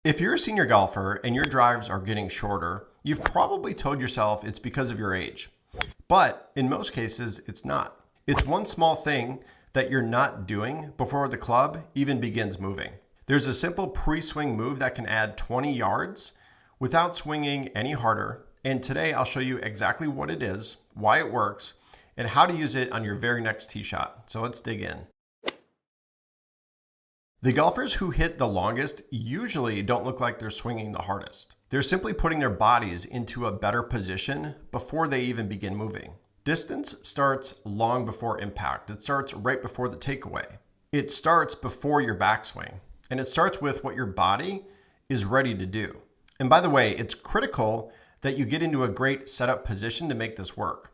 If you're a senior golfer and your drives are getting shorter, you've probably told yourself it's because of your age. But in most cases, it's not. It's one small thing that you're not doing before the club even begins moving. There's a simple pre-swing move that can add 20 yards without swinging any harder. And today I'll show you exactly what it is, why it works, and how to use it on your very next tee shot. So let's dig in. The golfers who hit the longest usually don't look like they're swinging the hardest. They're simply putting their bodies into a better position before they even begin moving. Distance starts long before impact. It starts right before the takeaway. It starts before your backswing, and it starts with what your body is ready to do. And by the way, it's critical that you get into a great setup position to make this work.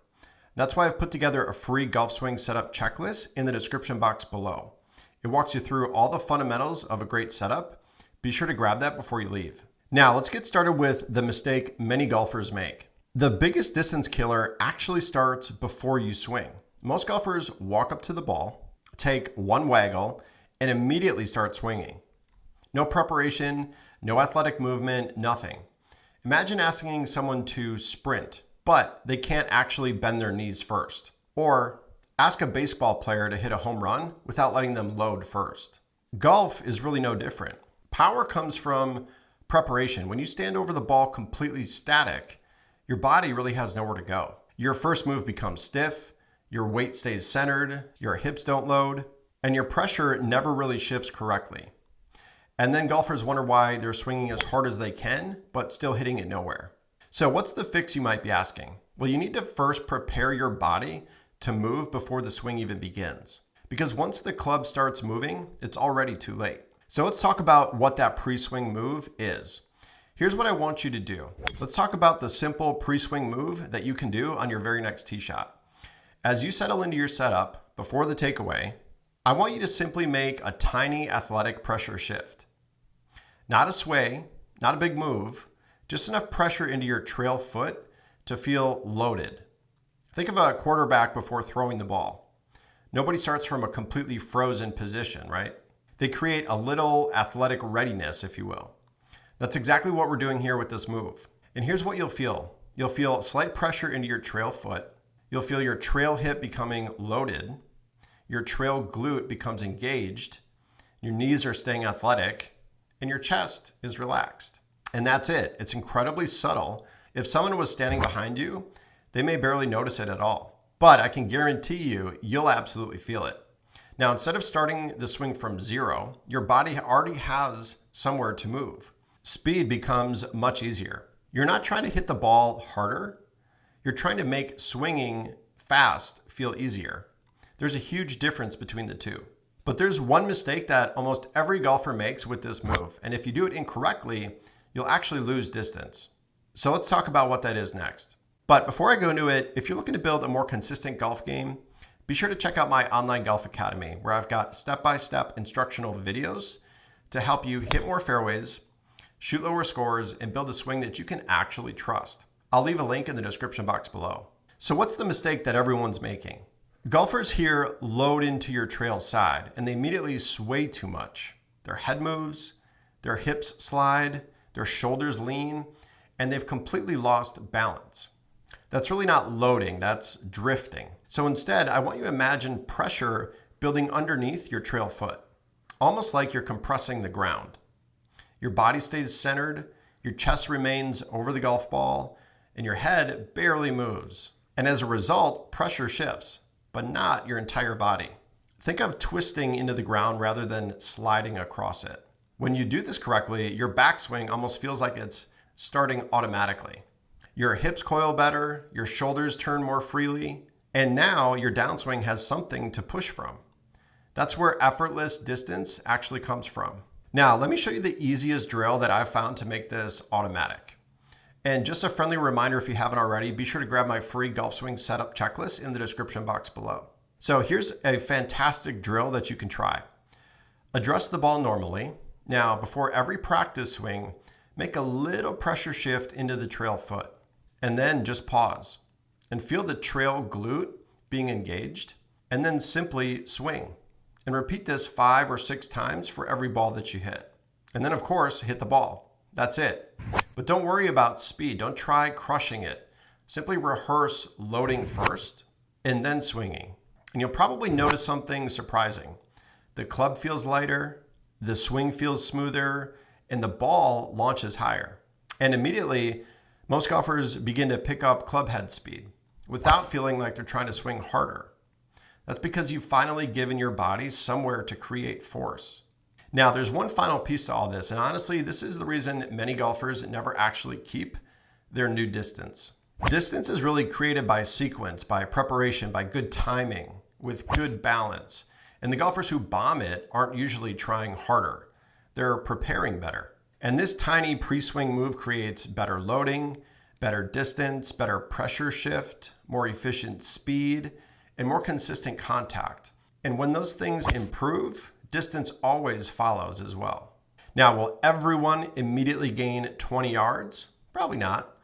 That's why I've put together a free golf swing setup checklist in the description box below. It walks you through all the fundamentals of a great setup. Be sure to grab that before you leave. Now let's get started with the mistake many golfers make. The biggest distance killer actually starts before you swing. Most golfers walk up to the ball, take one waggle, and immediately start swinging. No preparation, no athletic movement, nothing. Imagine asking someone to sprint, but they can't actually bend their knees first. Or ask a baseball player to hit a home run without letting them load first. Golf is really no different. Power comes from preparation. When you stand over the ball completely static, your body really has nowhere to go. Your first move becomes stiff, your weight stays centered, your hips don't load, and your pressure never really shifts correctly. And then golfers wonder why they're swinging as hard as they can, but still hitting it nowhere. So what's the fix, you might be asking? Well, you need to first prepare your body to move before the swing even begins. Because once the club starts moving, it's already too late. So let's talk about what that pre-swing move is. Here's what I want you to do. Let's talk about the simple pre-swing move that you can do on your very next tee shot. As you settle into your setup before the takeaway, I want you to simply make a tiny athletic pressure shift. Not a sway, not a big move, just enough pressure into your trail foot to feel loaded. Think of a quarterback before throwing the ball. Nobody starts from a completely frozen position, right? They create a little athletic readiness, if you will. That's exactly what we're doing here with this move. And here's what you'll feel. You'll feel slight pressure into your trail foot. You'll feel your trail hip becoming loaded. Your trail glute becomes engaged. Your knees are staying athletic, and your chest is relaxed. And that's it. It's incredibly subtle. If someone was standing behind you, they may barely notice it at all, but I can guarantee you'll absolutely feel it. Now, instead of starting the swing from zero, your body already has somewhere to move. Speed becomes much easier. You're not trying to hit the ball harder. You're trying to make swinging fast feel easier. There's a huge difference between the two. But there's one mistake that almost every golfer makes with this move. And if you do it incorrectly, you'll actually lose distance. So let's talk about what that is next. But before I go into it, if you're looking to build a more consistent golf game, be sure to check out my online golf academy, where I've got step-by-step instructional videos to help you hit more fairways, shoot lower scores, and build a swing that you can actually trust. I'll leave a link in the description box below. So what's the mistake that everyone's making? Golfers here load into your trail side, and they immediately sway too much. Their head moves, their hips slide, their shoulders lean, and they've completely lost balance. That's really not loading, that's drifting. So instead, I want you to imagine pressure building underneath your trail foot, almost like you're compressing the ground. Your body stays centered, your chest remains over the golf ball, and your head barely moves. And as a result, pressure shifts, but not your entire body. Think of twisting into the ground rather than sliding across it. When you do this correctly, your backswing almost feels like it's starting automatically. Your hips coil better, your shoulders turn more freely, and now your downswing has something to push from. That's where effortless distance actually comes from. Now, let me show you the easiest drill that I've found to make this automatic. And just a friendly reminder, if you haven't already, be sure to grab my free golf swing setup checklist in the description box below. So here's a fantastic drill that you can try. Address the ball normally. Now, before every practice swing, make a little pressure shift into the trail foot. And then just pause and feel the trail glute being engaged, and then simply swing. And repeat this 5 or 6 times for every ball that you hit. And then of course, hit the ball. That's it. But don't worry about speed. Don't try crushing it. Simply rehearse loading first and then swinging. And you'll probably notice something surprising. The club feels lighter, the swing feels smoother, and the ball launches higher. And immediately, most golfers begin to pick up club head speed without feeling like they're trying to swing harder. That's because you've finally given your body somewhere to create force. Now, there's one final piece to all this, and honestly, this is the reason many golfers never actually keep their new distance. Distance is really created by sequence, by preparation, by good timing, with good balance. And the golfers who bomb it aren't usually trying harder. They're preparing better. And this tiny pre-swing move creates better loading, better distance, better pressure shift, more efficient speed, and more consistent contact. And when those things improve, distance always follows as well. Now, will everyone immediately gain 20 yards? Probably not,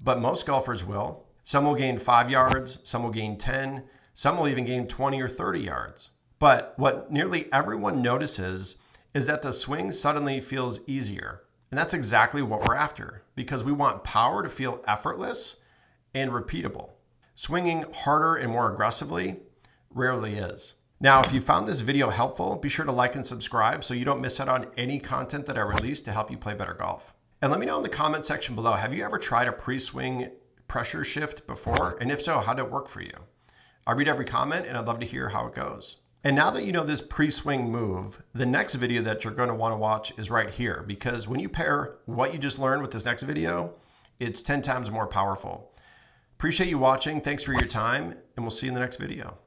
but most golfers will. Some will gain 5 yards, some will gain 10, some will even gain 20 or 30 yards. But what nearly everyone notices is that the swing suddenly feels easier. And that's exactly what we're after, because we want power to feel effortless and repeatable. Swinging harder and more aggressively rarely is. Now, if you found this video helpful, be sure to like and subscribe so you don't miss out on any content that I release to help you play better golf. And let me know in the comment section below, have you ever tried a pre-swing pressure shift before? And if so, how did it work for you? I read every comment and I'd love to hear how it goes. And now that you know this pre-swing move, the next video that you're going to want to watch is right here, because when you pair what you just learned with this next video, it's 10 times more powerful. Appreciate you watching. Thanks for your time, and we'll see you in the next video.